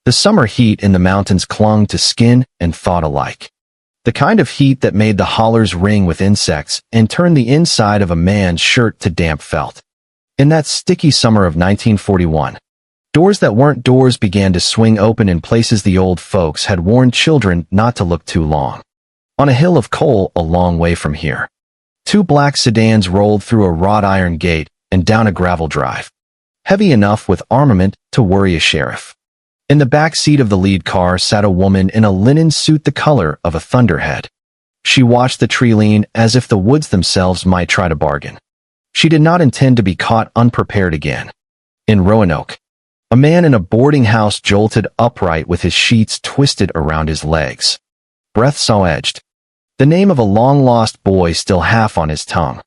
The summer heat in the mountains clung to skin and thought alike. The kind of heat that made the hollers ring with insects and turned the inside of a man's shirt to damp felt. In that sticky summer of 1941, doors that weren't doors began to swing open in places the old folks had warned children not to look too long. On a hill of coal a long way from here, two black sedans rolled through a wrought iron gate and down a gravel drive, heavy enough with armament to worry a sheriff. In the back seat of the lead car sat a woman in a linen suit the color of a thunderhead. She watched the tree lean as if the woods themselves might try to bargain. She did not intend to be caught unprepared again. In Roanoke, a man in a boarding house jolted upright with his sheets twisted around his legs. Breath saw-edged. The name of a long-lost boy still half on his tongue.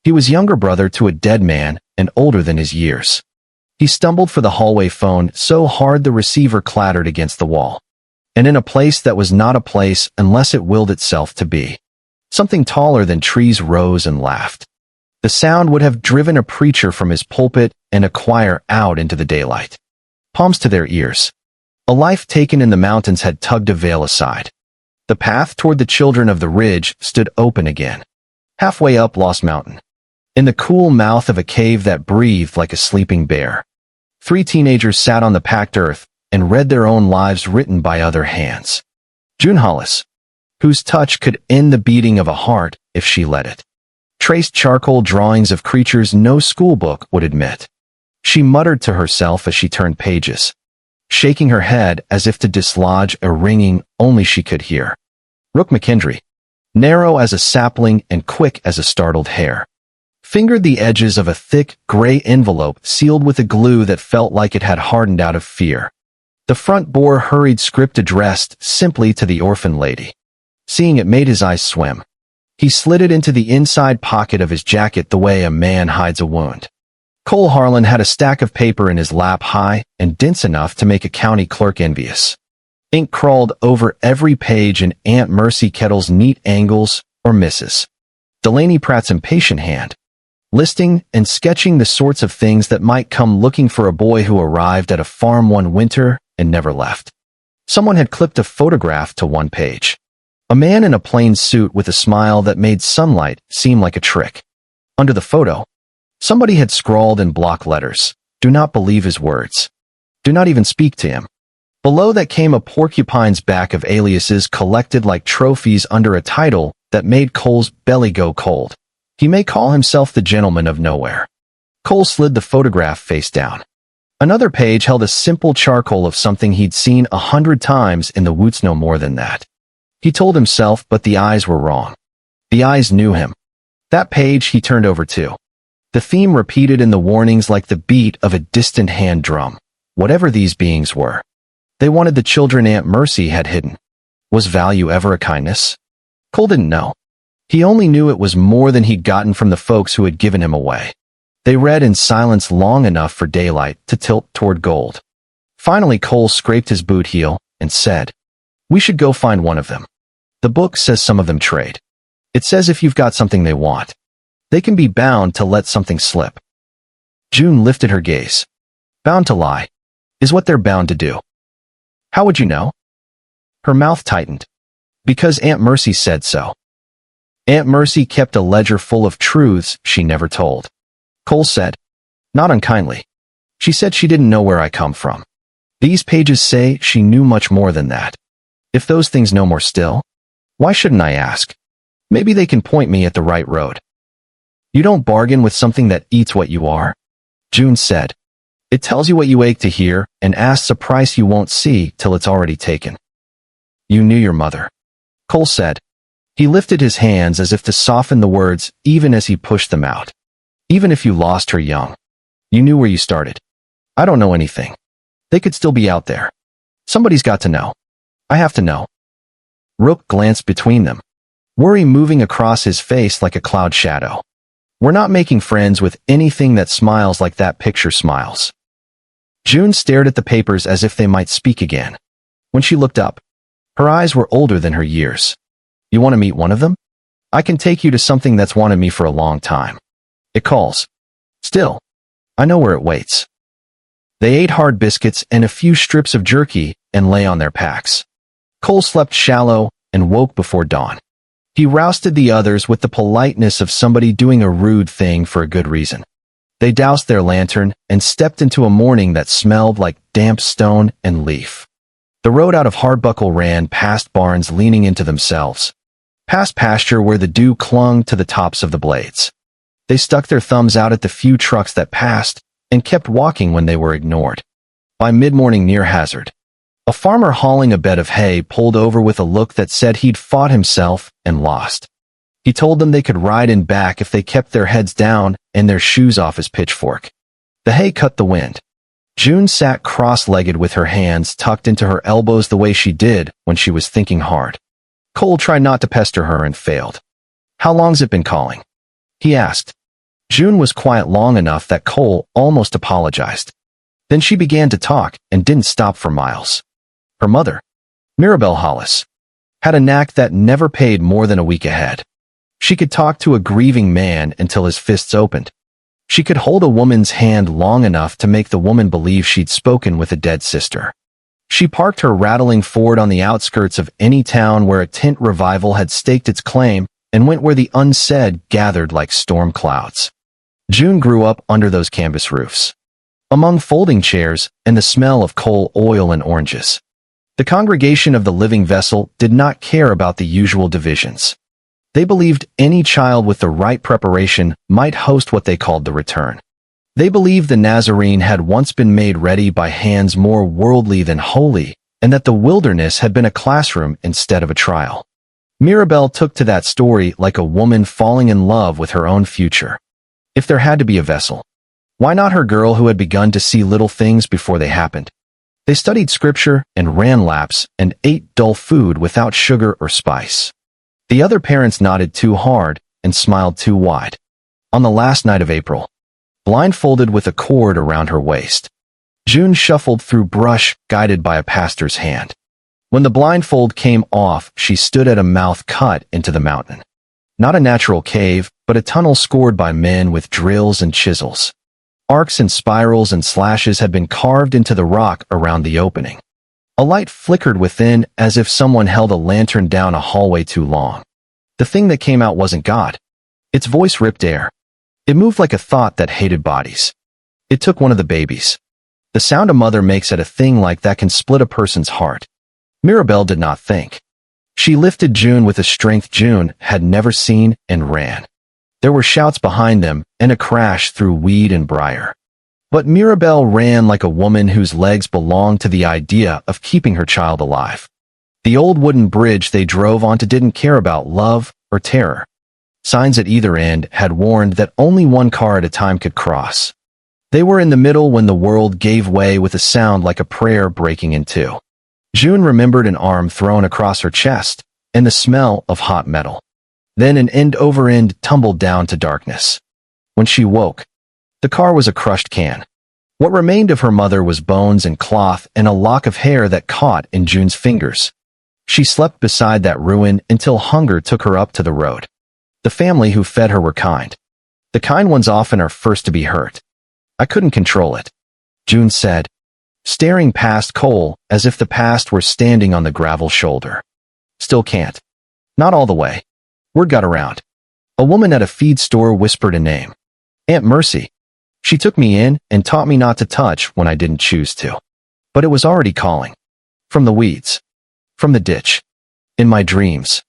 He was younger brother to a dead man and older than his years. He stumbled for the hallway phone so hard the receiver clattered against the wall. And in a place that was not a place unless it willed itself to be. Something taller than trees rose and laughed. The sound would have driven a preacher from his pulpit and a choir out into the daylight. Palms to their ears. A life taken in the mountains had tugged a veil aside. The path toward the children of the ridge stood open again. Halfway up Lost Mountain. In the cool mouth of a cave that breathed like a sleeping bear. 3 teenagers sat on the packed earth and read their own lives written by other hands. June Hollis, whose touch could end the beating of a heart if she let it, traced charcoal drawings of creatures no schoolbook would admit. She muttered to herself as she turned pages, shaking her head as if to dislodge a ringing only she could hear. Rook McKendry, narrow as a sapling and quick as a startled hare, fingered the edges of a thick, gray envelope sealed with a glue that felt like it had hardened out of fear. The front bore hurried script addressed simply to the Orphaned Lady. Seeing it made his eyes swim. He slid it into the inside pocket of his jacket the way a man hides a wound. Cole Harlan had a stack of paper in his lap high and dense enough to make a county clerk envious. Ink crawled over every page in Aunt Mercy Kettle's neat angles or misses. Delaney Pratt's impatient hand, listing and sketching the sorts of things that might come looking for a boy who arrived at a farm one winter and never left. Someone had clipped a photograph to one page. A man in a plain suit with a smile that made sunlight seem like a trick. Under the photo, somebody had scrawled in block letters, "Do not believe his words. Do not even speak to him." Below that came a porcupine's back of aliases collected like trophies under a title that made Cole's belly go cold. He may call himself the gentleman of nowhere. Cole slid the photograph face down. Another page held a simple charcoal of something he'd seen 100 times in the woods, no more than that. He told himself, but the eyes were wrong. The eyes knew him. That page he turned over to. The theme repeated in the warnings like the beat of a distant hand drum. Whatever these beings were, they wanted the children Aunt Mercy had hidden. Was value ever a kindness? Cole didn't know. He only knew it was more than he'd gotten from the folks who had given him away. They read in silence long enough for daylight to tilt toward gold. Finally, Cole scraped his boot heel and said, "We should go find one of them. The book says some of them trade. It says if you've got something they want, they can be bound to let something slip." June lifted her gaze. Bound to lie is what they're bound to do. How would you know? Her mouth tightened. Because Aunt Mercy said so. Aunt Mercy kept a ledger full of truths she never told. Cole said, not unkindly. She said she didn't know where I come from. These pages say she knew much more than that. If those things know more still, why shouldn't I ask? Maybe they can point me at the right road. You don't bargain with something that eats what you are, June said. It tells you what you ache to hear and asks a price you won't see till it's already taken. You knew your mother, Cole said. He lifted his hands as if to soften the words even as he pushed them out. Even if you lost her young, you knew where you started. I don't know anything. They could still be out there. Somebody's got to know. I have to know. Rook glanced between them, worry moving across his face like a cloud shadow. We're not making friends with anything that smiles like that picture smiles. June stared at the papers as if they might speak again. When she looked up, her eyes were older than her years. You want to meet one of them? I can take you to something that's wanted me for a long time. It calls. Still, I know where it waits. They ate hard biscuits and a few strips of jerky and lay on their packs. Cole slept shallow and woke before dawn. He rousted the others with the politeness of somebody doing a rude thing for a good reason. They doused their lantern and stepped into a morning that smelled like damp stone and leaf. The road out of Hardbuckle ran past barns leaning into themselves, past pasture where the dew clung to the tops of the blades. They stuck their thumbs out at the few trucks that passed and kept walking when they were ignored. By mid-morning near Hazard, a farmer hauling a bed of hay pulled over with a look that said he'd fought himself and lost. He told them they could ride in back if they kept their heads down and their shoes off his pitchfork. The hay cut the wind. June sat cross-legged with her hands tucked into her elbows the way she did when she was thinking hard. Cole tried not to pester her and failed. "How long's it been calling?" he asked. June was quiet long enough that Cole almost apologized. Then she began to talk and didn't stop for miles. Her mother, Mirabelle Hollis, had a knack that never paid more than a week ahead. She could talk to a grieving man until his fists opened. She could hold a woman's hand long enough to make the woman believe she'd spoken with a dead sister. She parked her rattling Ford on the outskirts of any town where a tent revival had staked its claim and went where the unsaid gathered like storm clouds. June grew up under those canvas roofs, among folding chairs and the smell of coal oil and oranges. The congregation of the living vessel did not care about the usual divisions. They believed any child with the right preparation might host what they called the return. They believed the Nazarene had once been made ready by hands more worldly than holy, and that the wilderness had been a classroom instead of a trial. Mirabelle took to that story like a woman falling in love with her own future. If there had to be a vessel, why not her girl who had begun to see little things before they happened? They studied scripture and ran laps and ate dull food without sugar or spice. The other parents nodded too hard and smiled too wide. On the last night of April, blindfolded with a cord around her waist, June shuffled through brush guided by a pastor's hand. When the blindfold came off, she stood at a mouth cut into the mountain. Not a natural cave, but a tunnel scored by men with drills and chisels. Arcs and spirals and slashes had been carved into the rock around the opening. A light flickered within as if someone held a lantern down a hallway too long. The thing that came out wasn't God. Its voice ripped air. It moved like a thought that hated bodies. It took one of the babies. The sound a mother makes at a thing like that can split a person's heart. Mirabelle did not think. She lifted June with a strength June had never seen and ran. There were shouts behind them and a crash through weed and briar. But Mirabelle ran like a woman whose legs belonged to the idea of keeping her child alive. The old wooden bridge they drove onto didn't care about love or terror. Signs at either end had warned that only one car at a time could cross. They were in the middle when the world gave way with a sound like a prayer breaking in two. June remembered an arm thrown across her chest and the smell of hot metal. Then an end-over-end tumbled down to darkness. When she woke, the car was a crushed can. What remained of her mother was bones and cloth and a lock of hair that caught in June's fingers. She slept beside that ruin until hunger took her up to the road. The family who fed her were kind. The kind ones often are first to be hurt. "I couldn't control it," June said, staring past Cole as if the past were standing on the gravel shoulder. "Still can't. Not all the way." Word got around. A woman at a feed store whispered a name. Aunt Mercy. She took me in and taught me not to touch when I didn't choose to. But it was already calling. From the weeds. From the ditch. In my dreams.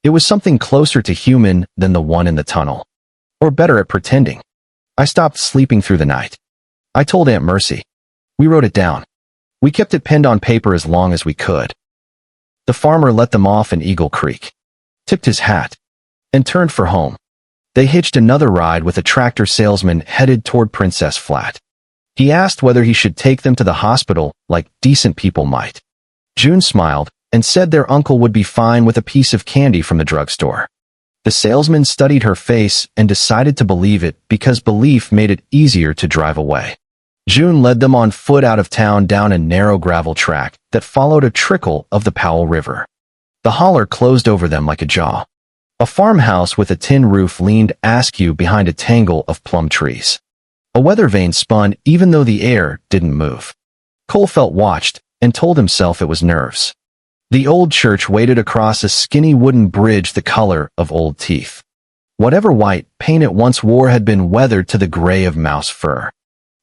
It was something closer to human than the one in the tunnel. Or better at pretending. I stopped sleeping through the night. I told Aunt Mercy. We wrote it down. We kept it penned on paper as long as we could. The farmer let them off in Eagle Creek. Tipped his hat. And turned for home. They hitched another ride with a tractor salesman headed toward Princess Flat. He asked whether he should take them to the hospital like decent people might. June smiled and said their uncle would be fine with a piece of candy from the drugstore. The salesman studied her face and decided to believe it because belief made it easier to drive away. June led them on foot out of town down a narrow gravel track that followed a trickle of the Powell River. The holler closed over them like a jaw. A farmhouse with a tin roof leaned askew behind a tangle of plum trees. A weather vane spun even though the air didn't move. Cole felt watched and told himself it was nerves. The old church waited across a skinny wooden bridge the color of old teeth. Whatever white paint it once wore had been weathered to the gray of mouse fur.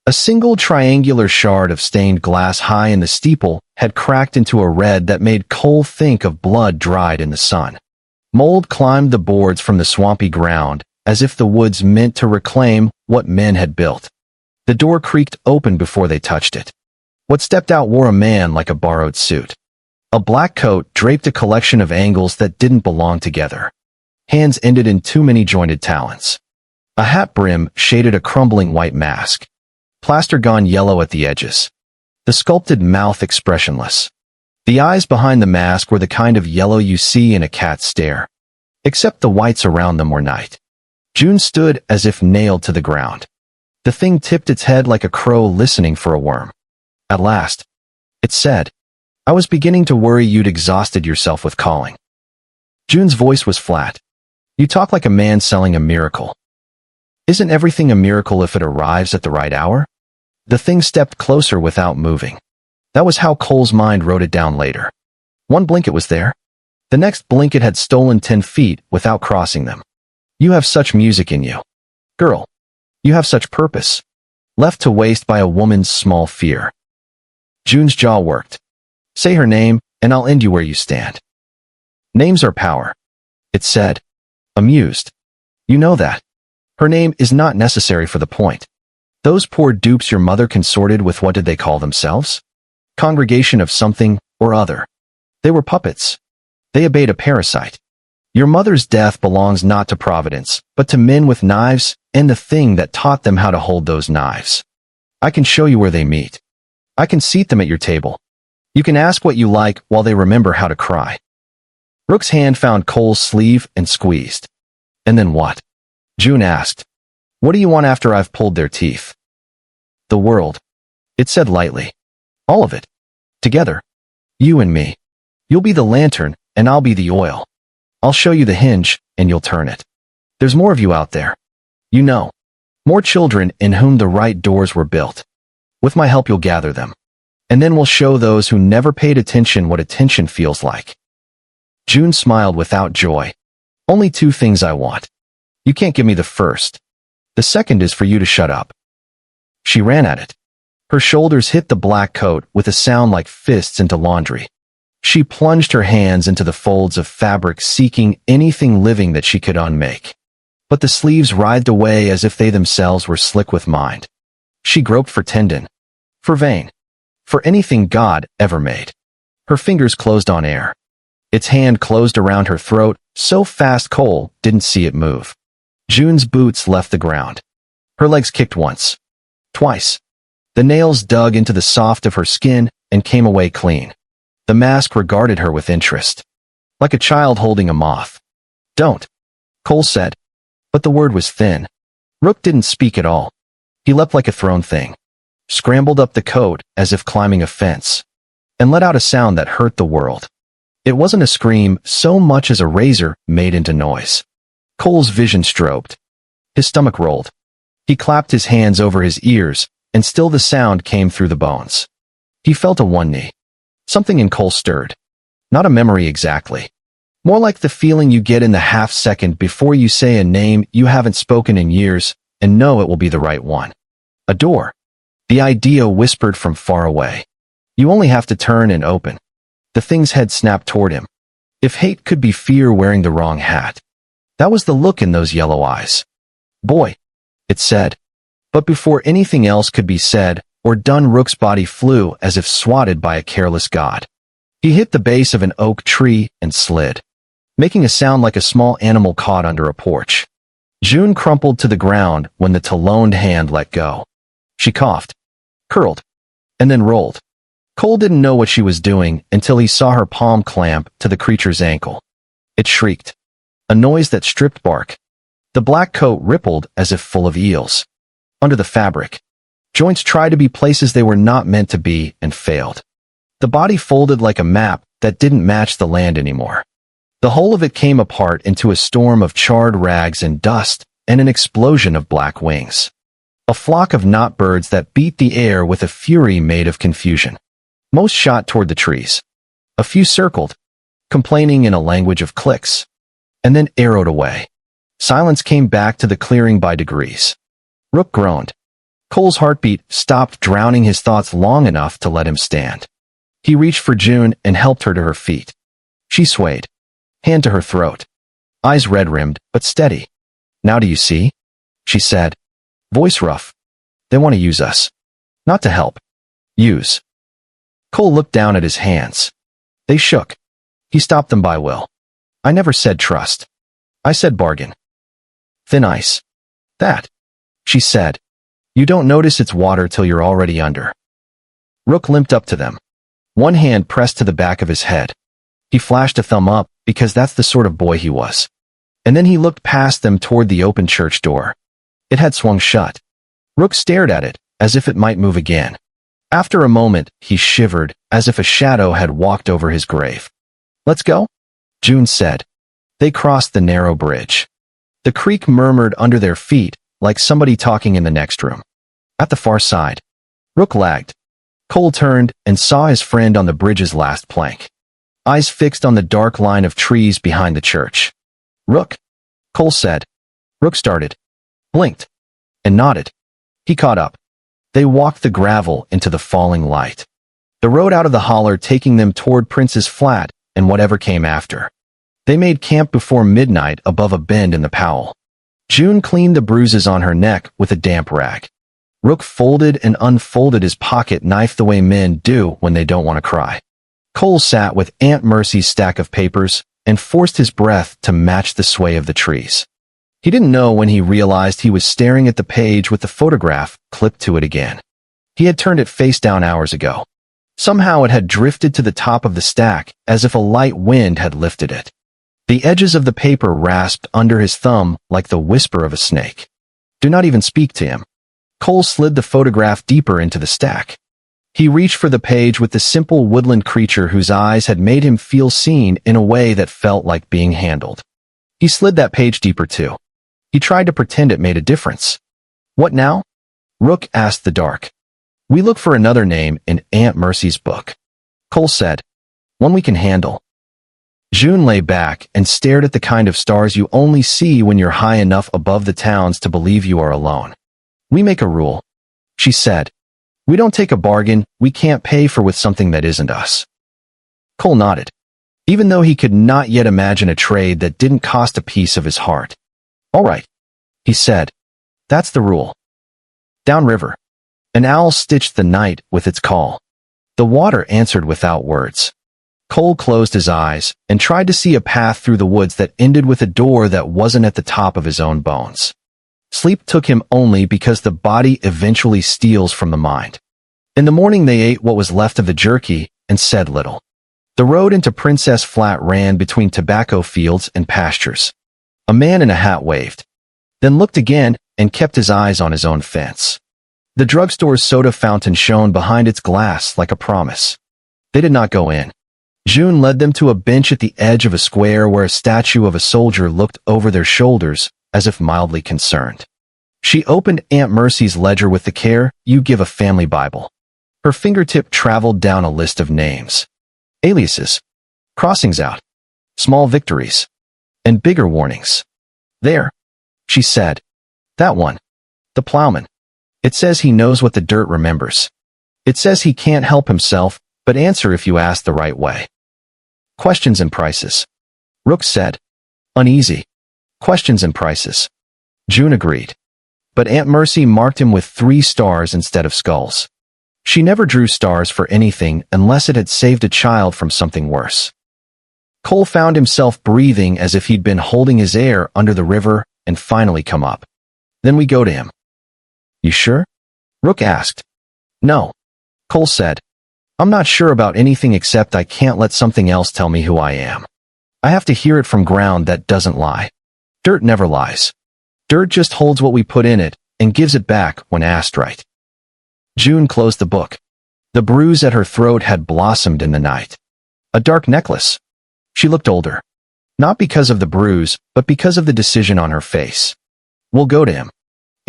A single triangular shard of stained glass high in the steeple had cracked into a red that made Cole think of blood dried in the sun. Mold climbed the boards from the swampy ground, as if the woods meant to reclaim what men had built. The door creaked open before they touched it. What stepped out wore a man like a borrowed suit. A black coat draped a collection of angles that didn't belong together. Hands ended in too many jointed talons. A hat brim shaded a crumbling white mask. Plaster gone yellow at the edges. The sculpted mouth expressionless. The eyes behind the mask were the kind of yellow you see in a cat's stare. Except the whites around them were night. June stood as if nailed to the ground. The thing tipped its head like a crow listening for a worm. At last, it said, "I was beginning to worry you'd exhausted yourself with calling." June's voice was flat. "You talk like a man selling a miracle. Isn't everything a miracle if it arrives at the right hour?" The thing stepped closer without moving. That was how Cole's mind wrote it down later. One blink it was there. The next blink it had stolen 10 feet without crossing them. "You have such music in you. Girl. You have such purpose. Left to waste by a woman's small fear." June's jaw worked. "Say her name, and I'll end you where you stand." "Names are power," it said, amused. "You know that. Her name is not necessary for the point. Those poor dupes your mother consorted with, what did they call themselves? Congregation of something or other. They were puppets. They obeyed a parasite. Your mother's death belongs not to Providence, but to men with knives and the thing that taught them how to hold those knives. I can show you where they meet. I can seat them at your table. You can ask what you like while they remember how to cry." Rook's hand found Cole's sleeve and squeezed. "And then what?" June asked. "What do you want after I've pulled their teeth?" "The world," it said lightly. "All of it. Together. You and me. You'll be the lantern, and I'll be the oil. I'll show you the hinge, and you'll turn it. There's more of you out there. You know. More children in whom the right doors were built. With my help you'll gather them. And then we'll show those who never paid attention what attention feels like." June smiled without joy. "Only 2 things I want. You can't give me the first. The second is for you to shut up." She ran at it. Her shoulders hit the black coat with a sound like fists into laundry. She plunged her hands into the folds of fabric, seeking anything living that she could unmake. But the sleeves writhed away as if they themselves were slick with mind. She groped for tendon. For vein. For anything God ever made. Her fingers closed on air. Its hand closed around her throat, so fast Cole didn't see it move. June's boots left the ground. Her legs kicked once. Twice. The nails dug into the soft of her skin and came away clean. The mask regarded her with interest. Like a child holding a moth. "Don't," Cole said. But the word was thin. Rook didn't speak at all. He leapt like a thrown thing. Scrambled up the coat as if climbing a fence. And let out a sound that hurt the world. It wasn't a scream so much as a razor made into noise. Cole's vision strobed. His stomach rolled. He clapped his hands over his ears, and still the sound came through the bones. He fell to one knee. Something in Cole stirred. Not a memory exactly. More like the feeling you get in the half-second before you say a name you haven't spoken in years and know it will be the right one. A door. The idea whispered from far away. You only have to turn and open. The thing's head snapped toward him. If hate could be fear wearing the wrong hat. That was the look in those yellow eyes. "Boy," it said. But before anything else could be said or done, Rook's body flew as if swatted by a careless god. He hit the base of an oak tree and slid, making a sound like a small animal caught under a porch. June crumpled to the ground when the taloned hand let go. She coughed, curled, and then rolled. Cole didn't know what she was doing until he saw her palm clamp to the creature's ankle. It shrieked, a noise that stripped bark. The black coat rippled as if full of eels. Under the fabric, joints tried to be places they were not meant to be and failed. The body folded like a map that didn't match the land anymore. The whole of it came apart into a storm of charred rags and dust and an explosion of black wings. A flock of knot birds that beat the air with a fury made of confusion. Most shot toward the trees. A few circled, complaining in a language of clicks, and then arrowed away. Silence came back to the clearing by degrees. Rook groaned. Cole's heartbeat stopped drowning his thoughts long enough to let him stand. He reached for June and helped her to her feet. She swayed, hand to her throat, eyes red-rimmed but steady. "Now do you see?" she said, voice rough. "They want to use us. Not to help. Use." Cole looked down at his hands. They shook. He stopped them by will. "I never said trust. I said bargain." "Thin ice." "That," she said. "You don't notice it's water till you're already under." Rook limped up to them. One hand pressed to the back of his head. He flashed a thumb up, because that's the sort of boy he was. And then he looked past them toward the open church door. It had swung shut. Rook stared at it, as if it might move again. After a moment, he shivered, as if a shadow had walked over his grave. "Let's go?" June said. They crossed the narrow bridge. The creek murmured under their feet, like somebody talking in the next room. At the far side, Rook lagged. Cole turned and saw his friend on the bridge's last plank. Eyes fixed on the dark line of trees behind the church. "Rook," Cole said. Rook started, blinked, and nodded. He caught up. They walked the gravel into the falling light. The road out of the holler taking them toward Prince's Flat and whatever came after. They made camp before midnight above a bend in the Powell. June cleaned the bruises on her neck with a damp rag. Rook folded and unfolded his pocket knife the way men do when they don't want to cry. Cole sat with Aunt Mercy's stack of papers and forced his breath to match the sway of the trees. He didn't know when he realized he was staring at the page with the photograph clipped to it again. He had turned it face down hours ago. Somehow it had drifted to the top of the stack, as if a light wind had lifted it. The edges of the paper rasped under his thumb like the whisper of a snake. "Do not even speak to him." Cole slid the photograph deeper into the stack. He reached for the page with the simple woodland creature whose eyes had made him feel seen in a way that felt like being handled. He slid that page deeper too. He tried to pretend it made a difference. "What now?" Rook asked the dark. "We look for another name in Aunt Mercy's book." Cole said, "One we can handle." June lay back and stared at the kind of stars you only see when you're high enough above the towns to believe you are alone. "We make a rule," she said. "We don't take a bargain we can't pay for with something that isn't us." Cole nodded, even though he could not yet imagine a trade that didn't cost a piece of his heart. "All right," he said. "That's the rule." Downriver, an owl stitched the night with its call. The water answered without words. Cole closed his eyes and tried to see a path through the woods that ended with a door that wasn't at the top of his own bones. Sleep took him only because the body eventually steals from the mind. In the morning they ate what was left of the jerky and said little. The road into Princess Flat ran between tobacco fields and pastures. A man in a hat waved, then looked again and kept his eyes on his own fence. The drugstore's soda fountain shone behind its glass like a promise. They did not go in. June led them to a bench at the edge of a square where a statue of a soldier looked over their shoulders as if mildly concerned. She opened Aunt Mercy's ledger with the care you give a family Bible. Her fingertip traveled down a list of names. Aliases, crossings out, small victories, and bigger warnings. "There," she said. "That one. The Plowman. It says he knows what the dirt remembers. It says he can't help himself, but answer if you ask the right way." "Questions and prices," Rook said. "Uneasy. Questions and prices." June agreed. But Aunt Mercy marked him with 3 stars instead of skulls. She never drew stars for anything unless it had saved a child from something worse. Cole found himself breathing as if he'd been holding his air under the river and finally come up. "Then we go to him." "You sure?" Rook asked. "No," Cole said. "I'm not sure about anything except I can't let something else tell me who I am. I have to hear it from ground that doesn't lie. Dirt never lies. Dirt just holds what we put in it and gives it back when asked right." June closed the book. The bruise at her throat had blossomed in the night. A dark necklace. She looked older. Not because of the bruise, but because of the decision on her face. "We'll go to him.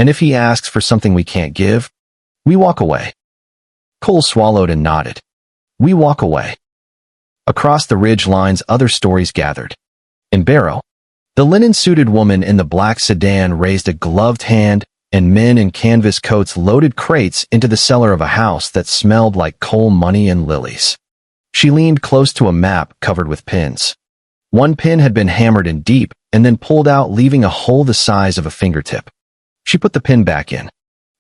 And if he asks for something we can't give, we walk away. Cole swallowed and nodded. We walk away. Across the ridge lines, other stories gathered. In Barrow, the linen-suited woman in the black sedan raised a gloved hand, and men in canvas coats loaded crates into the cellar of a house that smelled like coal money and lilies. She leaned close to a map covered with pins. One pin had been hammered in deep and then pulled out, leaving a hole the size of a fingertip. She put the pin back in.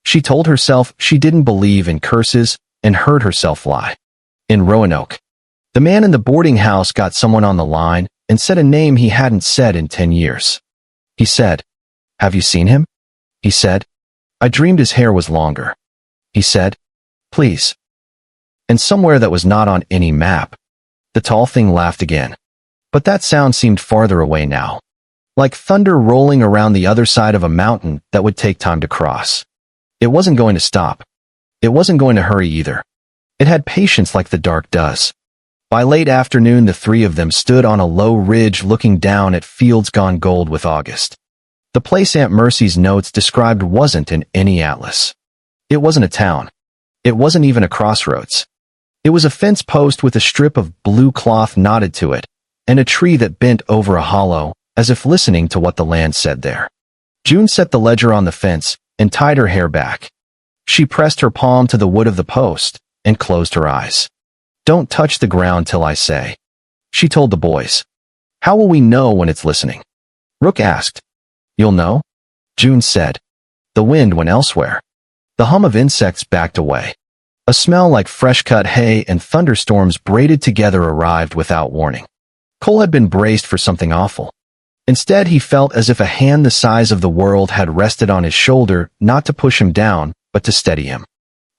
She told herself she didn't believe in curses and heard herself lie. In Roanoke, the man in the boarding house got someone on the line and said a name he hadn't said in 10 years. He said, "Have you seen him?" He said, "I dreamed his hair was longer." He said, "Please." And somewhere that was not on any map, the tall thing laughed again. But that sound seemed farther away now, like thunder rolling around the other side of a mountain that would take time to cross. It wasn't going to stop. It wasn't going to hurry either. It had patience like the dark does. By late afternoon, the three of them stood on a low ridge looking down at fields gone gold with August. The place Aunt Mercy's notes described wasn't in any atlas. It wasn't a town. It wasn't even a crossroads. It was a fence post with a strip of blue cloth knotted to it, and a tree that bent over a hollow, as if listening to what the land said there. June set the ledger on the fence and tied her hair back. She pressed her palm to the wood of the post and closed her eyes. "Don't touch the ground till I say," she told the boys. "How will we know when it's listening?" Rook asked. "You'll know," June said. The wind went elsewhere. The hum of insects backed away. A smell like fresh-cut hay and thunderstorms braided together arrived without warning. Cole had been braced for something awful. Instead, he felt as if a hand the size of the world had rested on his shoulder, not to push him down, but to steady him.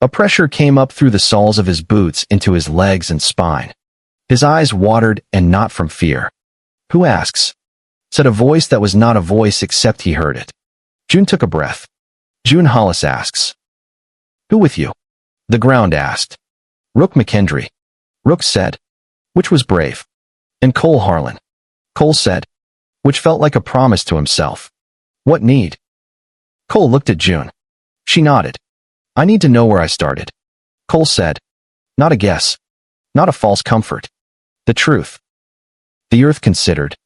A pressure came up through the soles of his boots into his legs and spine. His eyes watered, and not from fear. "Who asks?" said a voice that was not a voice except he heard it. June took a breath. "June, Hollis asks." "Who with you?" the ground asked. "Rook McKendry," Rook said, which was brave. "And Cole Harlan," Cole said, which felt like a promise to himself. "What need?" Cole looked at June. She nodded. "I need to know where I started," Cole said. "Not a guess. Not a false comfort. The truth." The earth considered.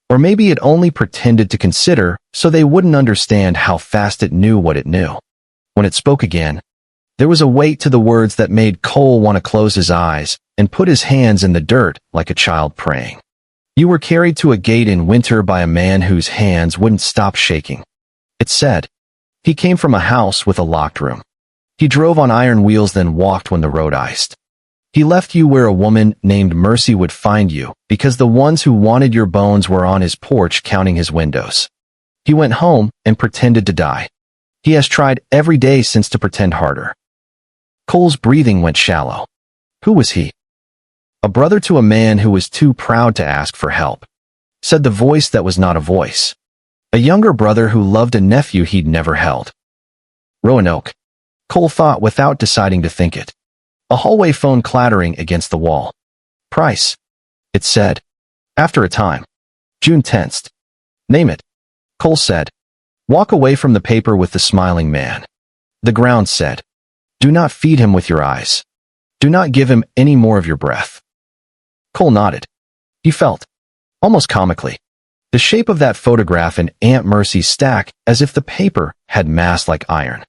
Or maybe it only pretended to consider so they wouldn't understand how fast it knew what it knew. When it spoke again, there was a weight to the words that made Cole want to close his eyes and put his hands in the dirt like a child praying. "You were carried to a gate in winter by a man whose hands wouldn't stop shaking," it said. "He came from a house with a locked room. He drove on iron wheels, then walked when the road iced. He left you where a woman named Mercy would find you, because the ones who wanted your bones were on his porch counting his windows. He went home and pretended to die. He has tried every day since to pretend harder." Cole's breathing went shallow. Who was he? "A brother to a man who was too proud to ask for help," said the voice that was not a voice. "A younger brother who loved a nephew he'd never held." Roanoke, Cole thought without deciding to think it. A hallway phone clattering against the wall. "Price," it said. After a time, June tensed. "Name it," Cole said. "Walk away from the paper with the smiling man." The ground said. "Do not feed him with your eyes. Do not give him any more of your breath." Cole nodded. He felt, almost comically, the shape of that photograph in Aunt Mercy's stack, as if the paper had mass like iron.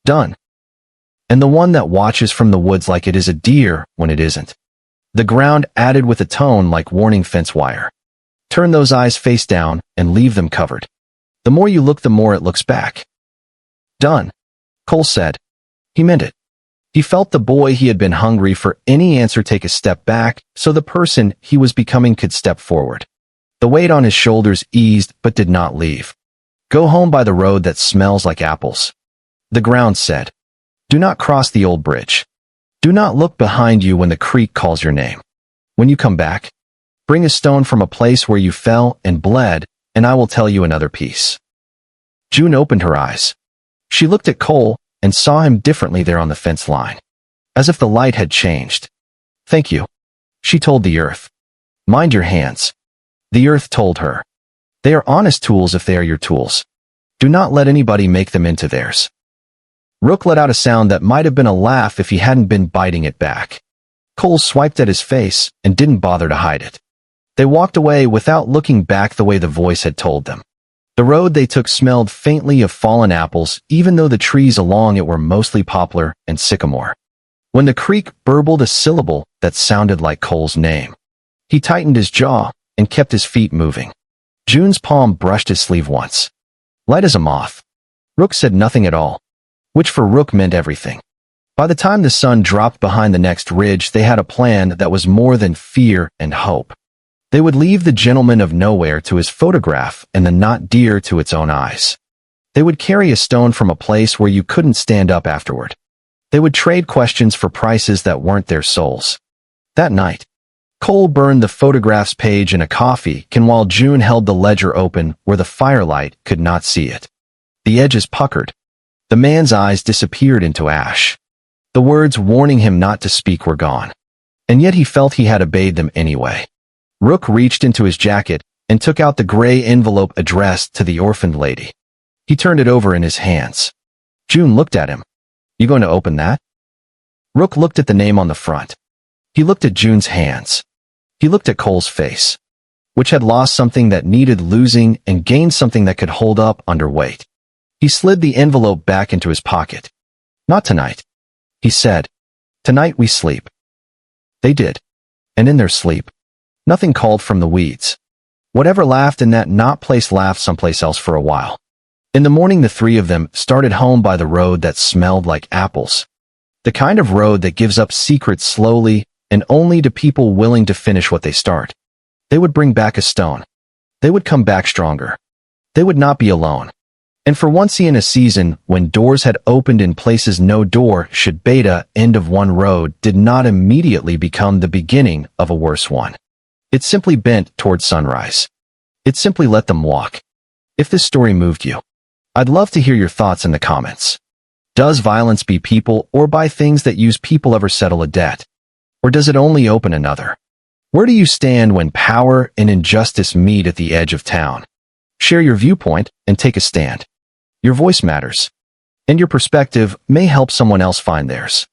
Done. And the one that watches from the woods like it is a deer when it isn't. The ground added with a tone like warning fence wire. "Turn those eyes face down and leave them covered. The more you look, the more it looks back." "Done," Cole said. He meant it. He felt the boy he had been hungry for any answer take a step back so the person he was becoming could step forward. The weight on his shoulders eased but did not leave. "Go home by the road that smells like apples," the ground said. "Do not cross the old bridge. Do not look behind you when the creek calls your name. When you come back, bring a stone from a place where you fell and bled, and I will tell you another piece." June opened her eyes. She looked at Cole and saw him differently there on the fence line, as if the light had changed. "Thank you," she told the earth. "Mind your hands," the earth told her. "They are honest tools if they are your tools. Do not let anybody make them into theirs. Rook let out a sound that might have been a laugh if he hadn't been biting it back. Cole swiped at his face and didn't bother to hide it. They walked away without looking back the way the voice had told them. The road they took smelled faintly of fallen apples, even though the trees along it were mostly poplar and sycamore. When the creek burbled a syllable that sounded like Cole's name, he tightened his jaw and kept his feet moving. June's palm brushed his sleeve once. Light as a moth. Rook said nothing at all, which for Rook meant everything. By the time the sun dropped behind the next ridge, they had a plan that was more than fear and hope. They would leave the gentleman of nowhere to his photograph and the not dear to its own eyes. They would carry a stone from a place where you couldn't stand up afterward. They would trade questions for prices that weren't their souls. That night, Cole burned the photograph's page in a coffee can while June held the ledger open where the firelight could not see it. The edges puckered. The man's eyes disappeared into ash. The words warning him not to speak were gone. And yet he felt he had obeyed them anyway. Rook reached into his jacket and took out the gray envelope addressed to the Orphaned Lady. He turned it over in his hands. June looked at him. You going to open that? Rook looked at the name on the front. He looked at June's hands. He looked at Cole's face, which had lost something that needed losing and gained something that could hold up under weight. He slid the envelope back into his pocket. Not tonight, he said. Tonight we sleep. They did. And in their sleep, nothing called from the weeds. Whatever laughed in that not place laughed someplace else for a while. In the morning, the three of them started home by the road that smelled like apples. The kind of road that gives up secrets slowly and only to people willing to finish what they start. They would bring back a stone. They would come back stronger. They would not be alone. And for once in a season, when doors had opened in places no door should beta, end of one road did not immediately become the beginning of a worse one. It simply bent toward sunrise. It simply let them walk. If this story moved you, I'd love to hear your thoughts in the comments. Does violence be people or by things that use people ever settle a debt? Or does it only open another? Where do you stand when power and injustice meet at the edge of town? Share your viewpoint and take a stand. Your voice matters, and your perspective may help someone else find theirs.